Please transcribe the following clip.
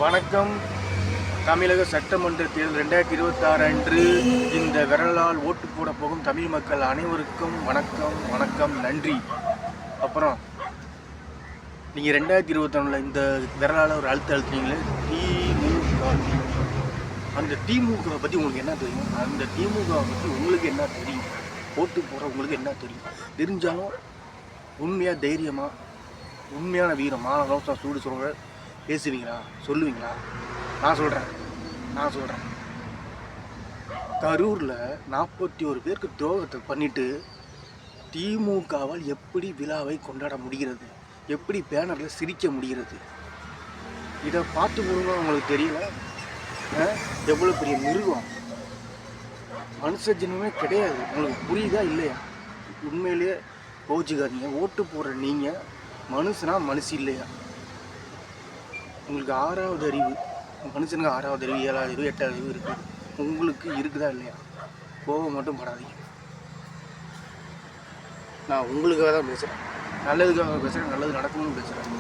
வணக்கம். தமிழக சட்டமன்ற தேர்தல் 2026 அன்று இந்த விரலால் ஓட்டு போட போகும் தமிழ் மக்கள் அனைவருக்கும் வணக்கம், நன்றி. அப்புறம் நீங்கள் 2021 இந்த விரலால் ஒரு அழுத்தினீங்களே திமுக. அந்த திமுகவை பற்றி உங்களுக்கு என்ன தெரியும்? அந்த திமுகவை பற்றி உங்களுக்கு என்ன தெரியும்? ஓட்டு போட உங்களுக்கு என்ன தெரியும்? தெரிஞ்சாலும் உண்மையாக, தைரியமாக, உண்மையான வீரமாக ரோசா சூடு சொல்கிற பேசுவீங்களா? சொல்லுவீங்களா? நான் சொல்கிறேன். கரூரில் 41 பேருக்கு துரோகத்தை பண்ணிவிட்டு திமுகவால் எப்படி விழாவை கொண்டாட முடிகிறது? எப்படி பேனரில் சிரிக்க முடிகிறது? இதை பார்த்து போடுங்க. உங்களுக்கு தெரியல எவ்வளோ பெரிய மிருகம், மனுஷ ஜென்மமே கிடையாது. உங்களுக்கு புரியுதா இல்லையா? உண்மையிலேயே கோச்சிக்காதீங்க. ஓட்டு போடுற நீங்கள் மனுஷனா மனுஷி இல்லையா? உங்களுக்கு 6வது அறிவு, மனுஷனுக்கு 6வது அறிவு, 7வது அறிவு, 8வது அறிவு இருக்குது. உங்களுக்கு இருக்குதா இல்லையா? கோபம் மட்டும் படாதீங்க. நான் உங்களுக்காக தான் பேசுகிறேன், நல்லதுக்காக பேசுகிறேன், நல்லது நடக்கணும்னு பேசுகிறேன்.